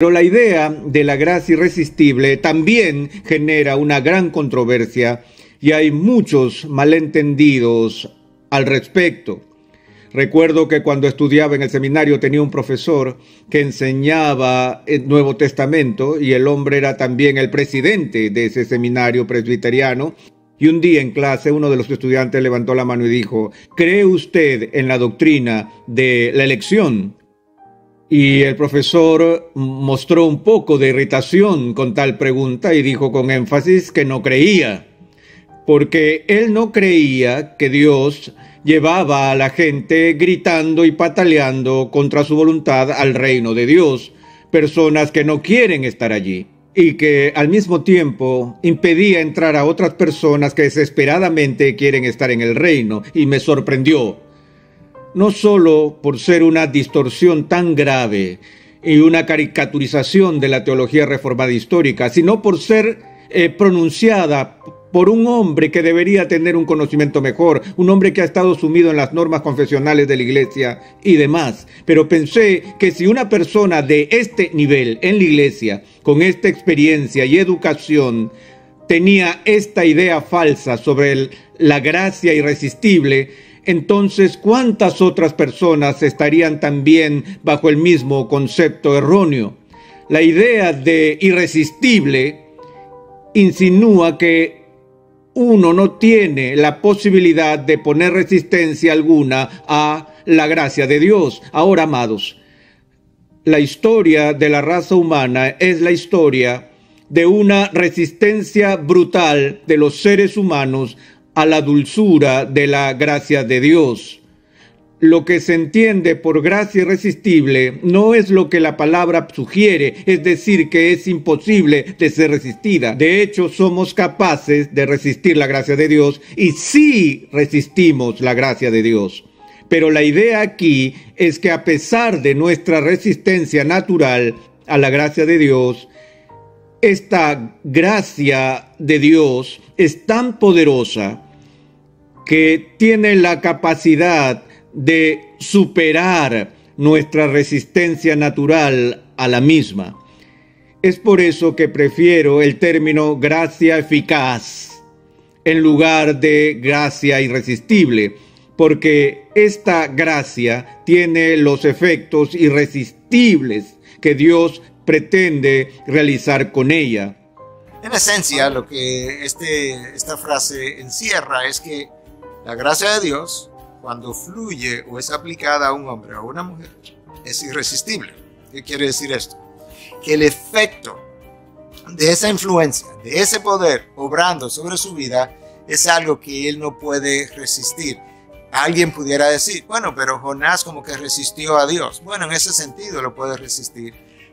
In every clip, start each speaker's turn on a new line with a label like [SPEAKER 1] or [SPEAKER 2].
[SPEAKER 1] Pero la idea de la gracia irresistible también genera una gran controversia y hay muchos malentendidos al respecto. Recuerdo que cuando estudiaba en el seminario tenía un profesor que enseñaba el Nuevo Testamento y el hombre era también el presidente de ese seminario presbiteriano. Y un día en clase uno de los estudiantes levantó la mano y dijo: ¿cree usted en la doctrina de la elección? Y el profesor mostró un poco de irritación con tal pregunta y dijo con énfasis que no creía, porque él no creía que Dios llevaba a la gente gritando y pataleando contra su voluntad al reino de Dios, personas que no quieren estar allí, y que al mismo tiempo impedía entrar a otras personas que desesperadamente quieren estar en el reino. Y me sorprendió, no solo por ser una distorsión tan grave y una caricaturización de la teología reformada histórica, sino por ser pronunciada por un hombre que debería tener un conocimiento mejor, un hombre que ha estado sumido en las normas confesionales de la iglesia y demás. Pero pensé que si una persona de este nivel en la iglesia, con esta experiencia y educación, tenía esta idea falsa sobre la gracia irresistible, entonces, ¿cuántas otras personas estarían también bajo el mismo concepto erróneo? La idea de irresistible insinúa que uno no tiene la posibilidad de poner resistencia alguna a la gracia de Dios. Ahora, amados, la historia de la raza humana es la historia de una resistencia brutal de los seres humanos a la dulzura de la gracia de Dios. Lo que se entiende por gracia irresistible no es lo que la palabra sugiere, es decir, que es imposible de ser resistida. De hecho, somos capaces de resistir la gracia de Dios y sí resistimos la gracia de Dios. Pero la idea aquí es que a pesar de nuestra resistencia natural a la gracia de Dios, esta gracia de Dios es tan poderosa que tiene la capacidad de superar nuestra resistencia natural a la misma. Es por eso que prefiero el término gracia eficaz en lugar de gracia irresistible, porque esta gracia tiene los efectos irresistibles que Dios pretende realizar con ella.
[SPEAKER 2] En esencia, lo que esta frase encierra es que la gracia de Dios, cuando fluye o es aplicada a un hombre o a una mujer, es irresistible. ¿Qué quiere decir esto? Que el efecto de esa influencia, de ese poder obrando sobre su vida, es algo que él no puede resistir. Alguien pudiera decir, bueno, pero Jonás como que resistió a Dios. Bueno, en ese sentido lo puede resistir,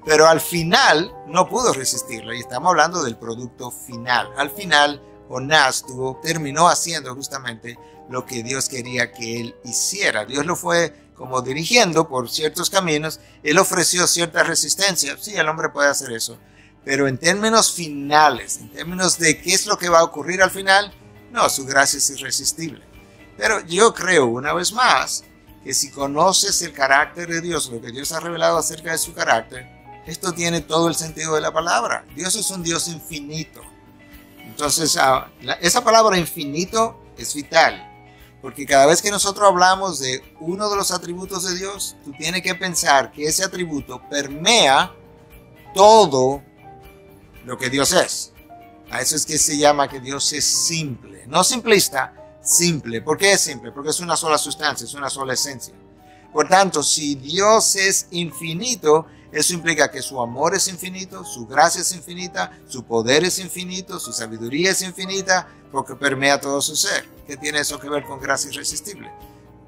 [SPEAKER 2] pero al final no pudo resistirlo. Y estamos hablando del producto final. Al final, Jonás terminó haciendo justamente lo que Dios quería que él hiciera. Dios lo fue como dirigiendo por ciertos caminos. Él ofreció cierta resistencia. Sí, el hombre puede hacer eso. Pero en términos finales, en términos de qué es lo que va a ocurrir al final, no, su gracia es irresistible. Pero yo creo, una vez más, que si conoces el carácter de Dios, lo que Dios ha revelado acerca de su carácter, esto tiene todo el sentido de la palabra. Dios es un Dios infinito. Entonces, esa palabra infinito es vital. Porque cada vez que nosotros hablamos de uno de los atributos de Dios, tú tienes que pensar que ese atributo permea todo lo que Dios es. A eso es que se llama que Dios es simple. No simplista, simple. ¿Por qué es simple? Porque es una sola sustancia, es una sola esencia. Por tanto, si Dios es infinito, eso implica que su amor es infinito, su gracia es infinita, su poder es infinito, su sabiduría es infinita, porque permea todo su ser. ¿Qué tiene eso que ver con gracia irresistible?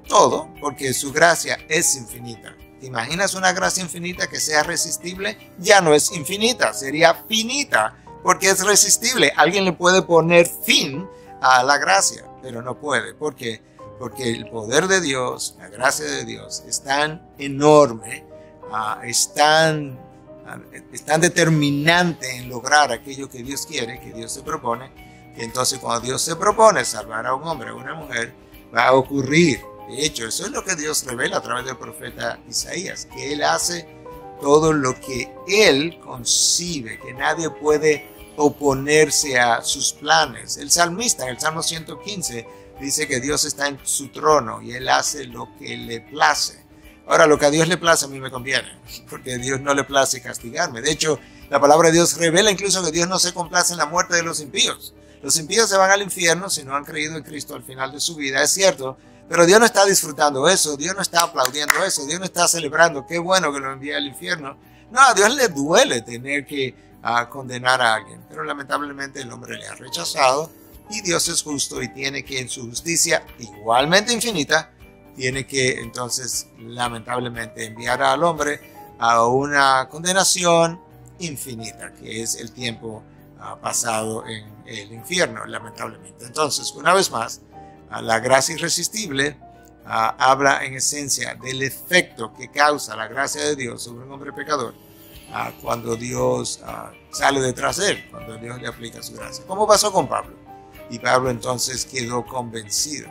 [SPEAKER 2] Todo, porque su gracia es infinita. ¿Te imaginas una gracia infinita que sea resistible? Ya no es infinita, sería finita, porque es resistible. Alguien le puede poner fin a la gracia, pero no puede. ¿Por qué? Porque el poder de Dios, la gracia de Dios, es tan enorme, es tan determinante en lograr aquello que Dios quiere, que Dios se propone, que entonces cuando Dios se propone salvar a un hombre o a una mujer, va a ocurrir. De hecho, eso es lo que Dios revela a través del profeta Isaías, que Él hace todo lo que Él concibe, que nadie puede oponerse a sus planes. El salmista, en el Salmo 115, dice que Dios está en su trono y Él hace lo que le place. Ahora, lo que a Dios le place a mí me conviene, porque a Dios no le place castigarme. De hecho, la palabra de Dios revela incluso que Dios no se complace en la muerte de los impíos. Los impíos se van al infierno si no han creído en Cristo al final de su vida, es cierto, pero Dios no está disfrutando eso, Dios no está aplaudiendo eso, Dios no está celebrando, qué bueno que lo envía al infierno. No, a Dios le duele tener que condenar a alguien, pero lamentablemente el hombre le ha rechazado y Dios es justo y tiene que, en su justicia igualmente infinita, tiene que entonces lamentablemente enviar al hombre a una condenación infinita, que es el tiempo pasado en el infierno, lamentablemente. Entonces, una vez más, la gracia irresistible habla en esencia del efecto que causa la gracia de Dios sobre un hombre pecador cuando Dios sale detrás de él, cuando Dios le aplica su gracia. ¿Cómo pasó con Pablo? Y Pablo entonces quedó convencido.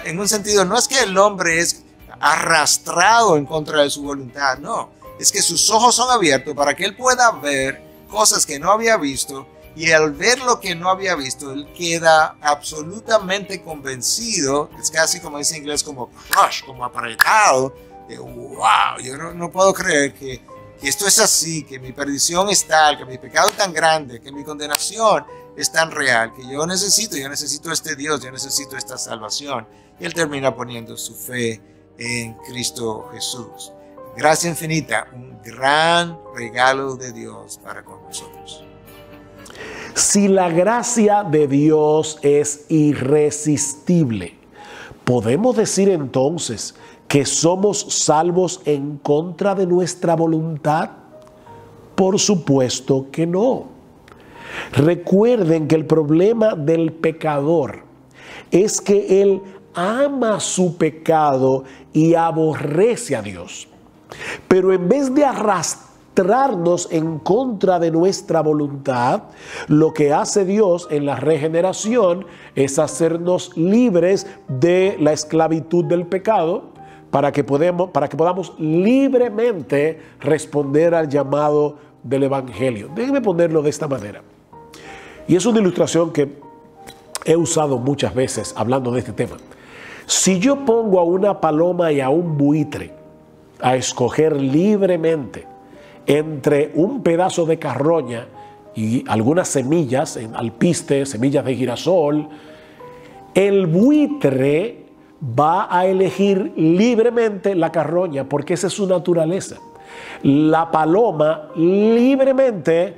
[SPEAKER 2] En un sentido, no es que el hombre es arrastrado en contra de su voluntad, no. Es que sus ojos son abiertos para que él pueda ver cosas que no había visto, y al ver lo que no había visto, él queda absolutamente convencido. Es casi como dice en inglés, como crush, como apretado, de wow, yo no puedo creer que esto es así, que mi perdición es tal, que mi pecado es tan grande, que mi condenación es tan real, que yo necesito este Dios, yo necesito esta salvación. Y él termina poniendo su fe en Cristo Jesús. Gracia infinita, un gran regalo de Dios para con nosotros.
[SPEAKER 3] Si la gracia de Dios es irresistible, ¿podemos decir entonces que somos salvos en contra de nuestra voluntad? Por supuesto que no. Recuerden que el problema del pecador es que él ama su pecado y aborrece a Dios. Pero en vez de arrastrarnos en contra de nuestra voluntad, lo que hace Dios en la regeneración es hacernos libres de la esclavitud del pecado para que podamos libremente responder al llamado del Evangelio. Déjenme ponerlo de esta manera. Y es una ilustración que he usado muchas veces hablando de este tema. Si yo pongo a una paloma y a un buitre a escoger libremente entre un pedazo de carroña y algunas semillas en alpiste, semillas de girasol, el buitre va a elegir libremente la carroña porque esa es su naturaleza. La paloma libremente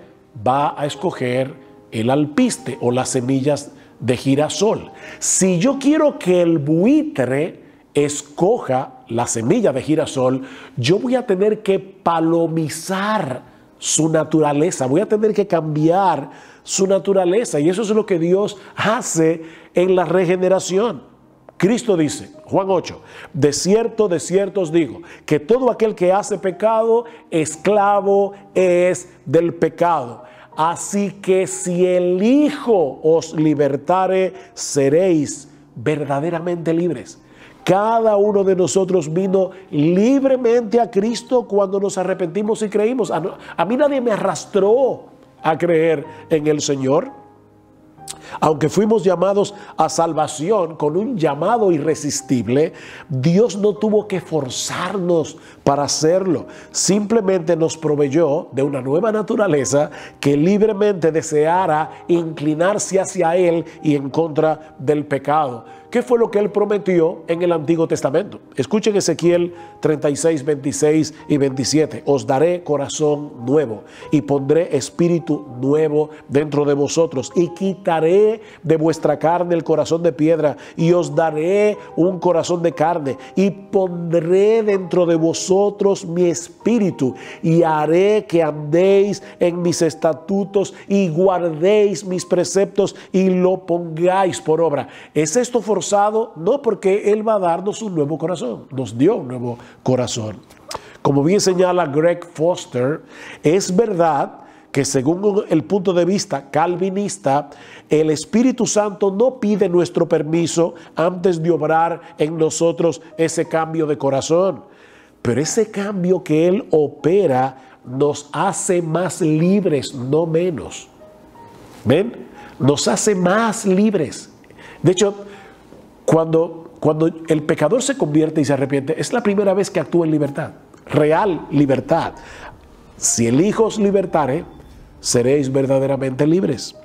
[SPEAKER 3] va a escoger el alpiste o las semillas de girasol. Si yo quiero que el buitre escoja la semilla de girasol, yo voy a tener que palomizar su naturaleza, voy a tener que cambiar su naturaleza, y eso es lo que Dios hace en la regeneración. Cristo dice, Juan 8, de cierto os digo, que todo aquel que hace pecado, esclavo es del pecado. Así que si el Hijo os libertare, seréis verdaderamente libres. Cada uno de nosotros vino libremente a Cristo cuando nos arrepentimos y creímos. A mí nadie me arrastró a creer en el Señor. Aunque fuimos llamados a salvación con un llamado irresistible, Dios no tuvo que forzarnos para hacerlo. Simplemente nos proveyó de una nueva naturaleza que libremente deseara inclinarse hacia Él y en contra del pecado. ¿Qué fue lo que Él prometió en el Antiguo Testamento? Escuchen Ezequiel 36, 26 y 27. Os daré corazón nuevo y pondré espíritu nuevo dentro de vosotros y quitaré de vuestra carne el corazón de piedra y os daré un corazón de carne y pondré dentro de vosotros mi espíritu y haré que andéis en mis estatutos y guardéis mis preceptos y lo pongáis por obra. ¿Es esto forzado? No, porque Él va a darnos un nuevo corazón. Nos dio un nuevo corazón. Como bien señala Greg Foster, es verdad que según el punto de vista calvinista, el Espíritu Santo no pide nuestro permiso antes de obrar en nosotros ese cambio de corazón. Pero ese cambio que Él opera nos hace más libres, no menos. ¿Ven? Nos hace más libres. De hecho, cuando el pecador se convierte y se arrepiente, es la primera vez que actúa en libertad, real libertad. Si el Hijo os libertare, seréis verdaderamente libres.